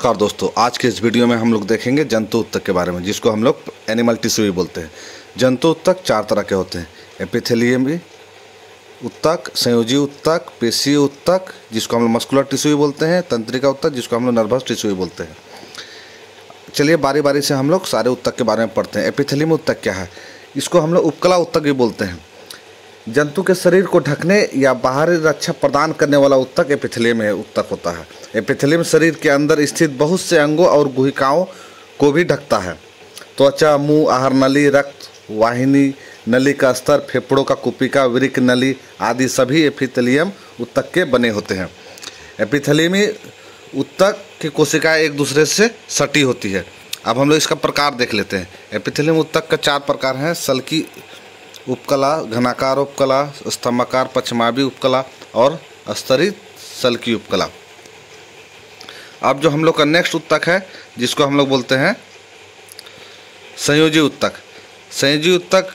नमस्कार दोस्तों, आज के इस वीडियो में हम लोग देखेंगे जंतु उत्तक के बारे में, जिसको हम लोग एनिमल टिश्यू भी बोलते हैं। जंतु उत्तक चार तरह के होते हैं: एपिथेलियमी उत्तक, संयोजी उत्तक, पेशीय उत्तक जिसको हम लोग मस्कुलर टिश्यू भी बोलते हैं, तंत्रिका उत्तक जिसको हम लोग नर्वस टिश्यू भी बोलते हैं। चलिए बारी बारी से हम लोग सारे उत्तक के बारे में पढ़ते हैं। एपिथेलियमी उत्तक क्या है? इसको हम लोग उपकला उत्तक भी बोलते हैं। जंतु के शरीर को ढकने या बाहरी रक्षा प्रदान करने वाला उत्तक एपिथेलियम उत्तक होता है। एपिथेलियम शरीर के अंदर स्थित बहुत से अंगों और गुहिकाओं को भी ढकता है। त्वचा, मुंह, आहार नली, रक्त वाहिनी, नली का स्तर, फेफड़ों का कुपिका, वृक्क नली आदि सभी एपिथेलियम उत्तक के बने होते हैं। एपिथेलियमी उत्तक की कोशिकाएं एक दूसरे से सटी होती है। अब हम लोग इसका प्रकार देख लेते हैं। एपिथेलियम उत्तक का चार प्रकार हैं: सल्की उपकला, घनाकार उपकला, स्तंभाकार पश्चिमावी उपकला और स्तरित सल्की उपकला। अब जो हम लोग का नेक्स्ट उत्तक है, जिसको हम लोग बोलते हैं संयोजी उत्तक। संयोजी उत्तक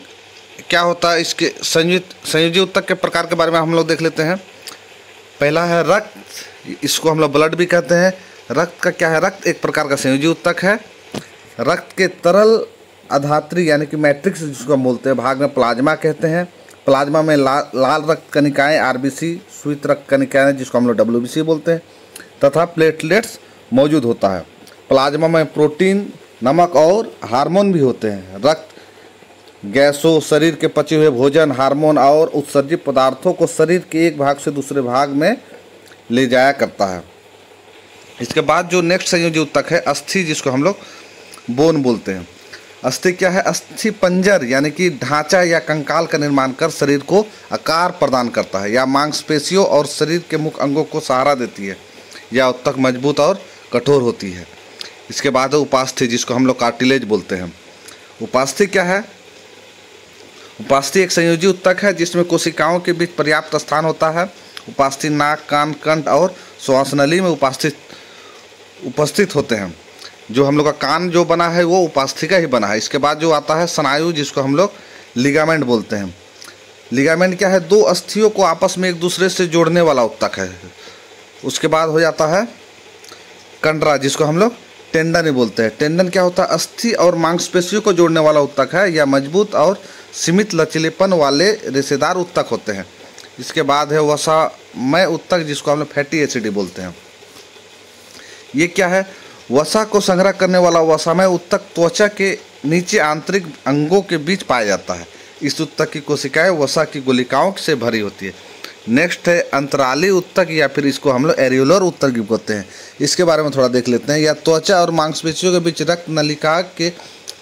क्या होता है? इसके संयोजी उत्तक के प्रकार के बारे में हम लोग देख लेते हैं। पहला है रक्त, इसको हम लोग ब्लड भी कहते हैं। रक्त का क्या है? रक्त एक प्रकार का संयोजी उत्तक है। रक्त के तरल अधात्री यानी कि मैट्रिक्स जिसको हम बोलते हैं भाग में प्लाज्मा कहते हैं। प्लाज्मा में लाल रक्त कणिकाएँ आरबीसी, श्वेत रक्त कणिकाएँ जिसको हम लोग डब्ल्यूबीसी बोलते हैं, तथा प्लेटलेट्स मौजूद होता है। प्लाज्मा में प्रोटीन, नमक और हार्मोन भी होते हैं। रक्त गैसों, शरीर के पचे हुए भोजन, हार्मोन और उत्सर्जित पदार्थों को शरीर के एक भाग से दूसरे भाग में ले जाया करता है। इसके बाद जो नेक्स्ट संयोजी उत्तक है अस्थि, जिसको हम लोग बोन बोलते हैं। अस्थि क्या है? अस्थि पंजर यानी कि ढांचा या कंकाल का निर्माण कर शरीर को आकार प्रदान करता है, या मांसपेशियों और शरीर के मुख्य अंगों को सहारा देती है। यह उत्तक मजबूत और कठोर होती है। इसके बाद है उपास्थि, जिसको हम लोग कार्टिलेज बोलते हैं। उपास्थि क्या है? उपास्थि एक संयोजी उत्तक है जिसमें कोशिकाओं के बीच पर्याप्त स्थान होता है। उपास्थि नाक, कान, कंठ और श्वास नली में उपस्थित होते हैं। जो हम लोग का कान जो बना है वो उपास्थि का ही बना है। इसके बाद जो आता है स्नायु, जिसको हम लोग लिगामेंट बोलते हैं। लिगामेंट क्या है? दो अस्थियों को आपस में एक दूसरे से जोड़ने वाला उत्तक है। उसके बाद हो जाता है कंडरा, जिसको हम लोग टेंडन ही बोलते हैं। टेंडन क्या होता है? अस्थि और मांसपेशियों को जोड़ने वाला उत्तक है। यह मजबूत और सीमित लचीलेपन वाले रेशेदार उत्तक होते हैं। इसके बाद है वसामय उत्तक, जिसको हम लोग फैटी एसिड बोलते हैं। ये क्या है? वसा को संग्रह करने वाला वसामय उत्तक त्वचा के नीचे आंतरिक अंगों के बीच पाया जाता है। इस उत्तक की कोशिकाएं वसा की गुलिकाओं से भरी होती है। नेक्स्ट है अंतराली उत्तक, या फिर इसको हम लोग एरियोलर उत्तक भी बोलते हैं। इसके बारे में थोड़ा देख लेते हैं। यह त्वचा और मांसपेशियों के बीच रक्त नलिका के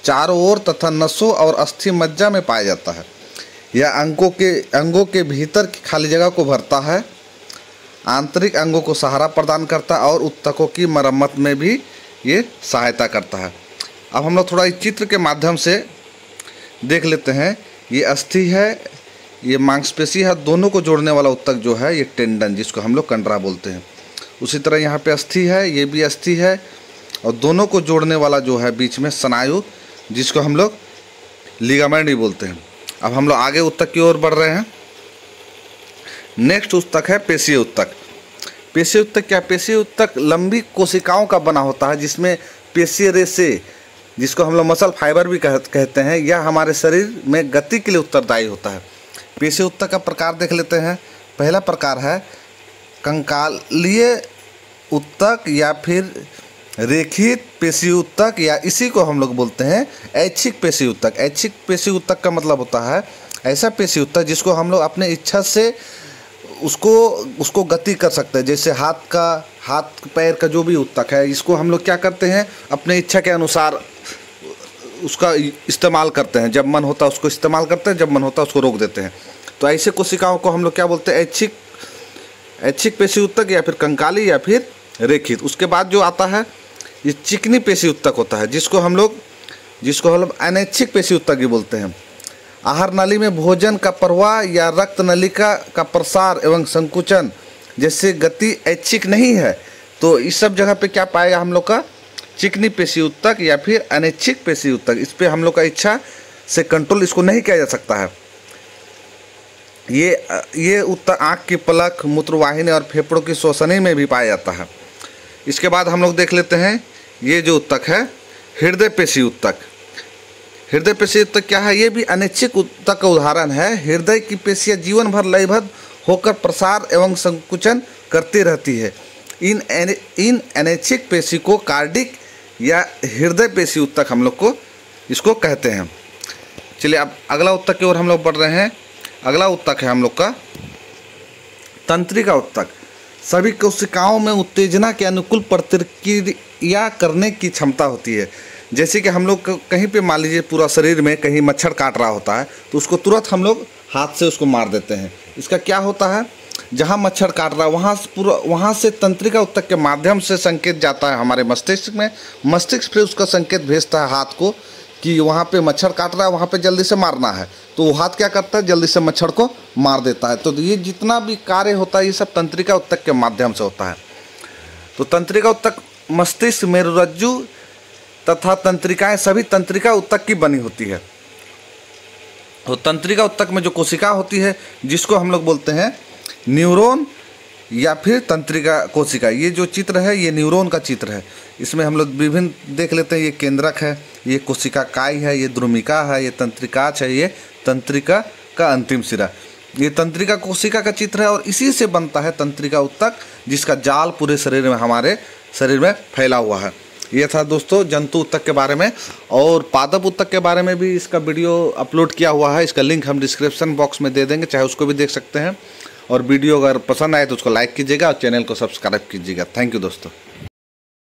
चारों ओर तथा नसों और अस्थि मज्जा में पाया जाता है। यह अंगों के भीतर की खाली जगह को भरता है, आंतरिक अंगों को सहारा प्रदान करता है और उत्तकों की मरम्मत में भी ये सहायता करता है। अब हम लोग थोड़ा इस चित्र के माध्यम से देख लेते हैं। ये अस्थि है, ये मांसपेशी है, दोनों को जोड़ने वाला उत्तक जो है ये टेंडन, जिसको हम लोग कंडरा बोलते हैं। उसी तरह यहाँ पे अस्थि है, ये भी अस्थि है, और दोनों को जोड़ने वाला जो है बीच में स्नायु, जिसको हम लोग लिगामेंट भी बोलते हैं। अब हम लोग आगे उत्तक की ओर बढ़ रहे हैं। नेक्स्ट उत्तक है पेशीय उत्तक। पेशीय उत्तक क्या? पेशीय उत्तक लंबी कोशिकाओं का बना होता है, जिसमें पेशीय रेशे, जिसको हम लोग मसल फाइबर भी कहते हैं, यह हमारे शरीर में गति के लिए उत्तरदायी होता है। पेशीय उत्तक का प्रकार देख लेते हैं। पहला प्रकार है कंकालीय उत्तक या फिर रेखित पेशीय उत्तक, या इसी को हम लोग बोलते हैं ऐच्छिक पेशीय उत्तक। ऐच्छिक पेशीय उत्तक का मतलब होता है ऐसा पेशीय उत्तक जिसको हम लोग अपने इच्छा से उसको गति कर सकते हैं। जैसे हाथ पैर का जो भी उत्तक है, इसको हम लोग क्या करते हैं, अपने इच्छा के अनुसार उसका इस्तेमाल करते हैं। जब मन होता है उसको इस्तेमाल करते हैं, जब मन होता है उसको रोक देते हैं। तो ऐसे कोशिकाओं को हम लोग क्या बोलते हैं? ऐच्छिक पेशी उत्तक, या फिर कंकाली, या फिर रेखित। उसके बाद जो आता है ये चिकनी पेशी उत्तक होता है, जिसको हम लोग अनैच्छिक पेशी उत्तक भी बोलते हैं। आहार नाली में भोजन का प्रवाह या रक्त नलिका का प्रसार एवं संकुचन जैसे गति ऐच्छिक नहीं है, तो इस सब जगह पे क्या पाएगा हम लोग का? चिकनी पेशी उत्तक या फिर अनैच्छिक पेशी उत्तक। इस पे हम लोग का इच्छा से कंट्रोल इसको नहीं किया जा सकता है। ये उत्तक आँख की पलक, मूत्रवाहिनी और फेफड़ों की श्वसनी में भी पाया जाता है। इसके बाद हम लोग देख लेते हैं ये जो उत्तक है हृदय पेशी उत्तक। हृदय पेशी उत्तक क्या है? ये भी अनैच्छिक उत्तक का उदाहरण है। हृदय की पेशियाँ जीवन भर लयबद्ध होकर प्रसार एवं संकुचन करती रहती है। इन अनैच्छिक पेशी को कार्डिक या हृदय पेशी उत्तक हम लोग को इसको कहते हैं। चलिए अब अगला उत्तक की ओर हम लोग बढ़ रहे हैं। अगला उत्तक है हम लोग का तंत्रिका उत्तक। सभी कोशिकाओं में उत्तेजना के अनुकूल प्रतिक्रिया करने की क्षमता होती है। जैसे कि हम लोग कहीं पे मान लीजिए पूरा शरीर में कहीं मच्छर काट रहा होता है तो उसको तुरंत हम लोग हाथ से उसको मार देते हैं। इसका क्या होता है, जहाँ मच्छर काट रहा है वहाँ से तंत्रिका उत्तक के माध्यम से संकेत जाता है हमारे मस्तिष्क में। मस्तिष्क फिर उसका संकेत भेजता है हाथ को कि वहाँ पे मच्छर काट रहा है, वहाँ पे जल्दी से मारना है। तो वो हाथ क्या करता है, जल्दी से मच्छर को मार देता है। तो ये जितना भी कार्य होता है ये सब तंत्रिका उत्तक के माध्यम से होता है। तो तंत्रिका उत्तक मस्तिष्क, मेरुरज्जु तथा तंत्रिकाएं सभी तंत्रिका उत्तक की बनी होती है। तो तंत्रिका उत्तक में जो कोशिका होती है जिसको हम लोग बोलते हैं न्यूरॉन या फिर तंत्रिका कोशिका। ये जो चित्र है ये न्यूरॉन का चित्र है। इसमें हम लोग विभिन्न देख लेते हैं। ये केंद्रक है, ये कोशिका काय है, ये द्रुमिका है, ये तंत्रिकाच है, ये तंत्रिका का अंतिम सिरा। ये तंत्रिका कोशिका का चित्र है और इसी से बनता है तंत्रिका उत्तक, जिसका जाल पूरे शरीर में हमारे शरीर में फैला हुआ है। ये था दोस्तों जंतु उत्तक के बारे में। और पादप उत्तक के बारे में भी इसका वीडियो अपलोड किया हुआ है। इसका लिंक हम डिस्क्रिप्शन बॉक्स में दे देंगे, चाहे उसको भी देख सकते हैं। और वीडियो अगर पसंद आए तो उसको लाइक कीजिएगा और चैनल को सब्सक्राइब कीजिएगा। थैंक यू दोस्तों।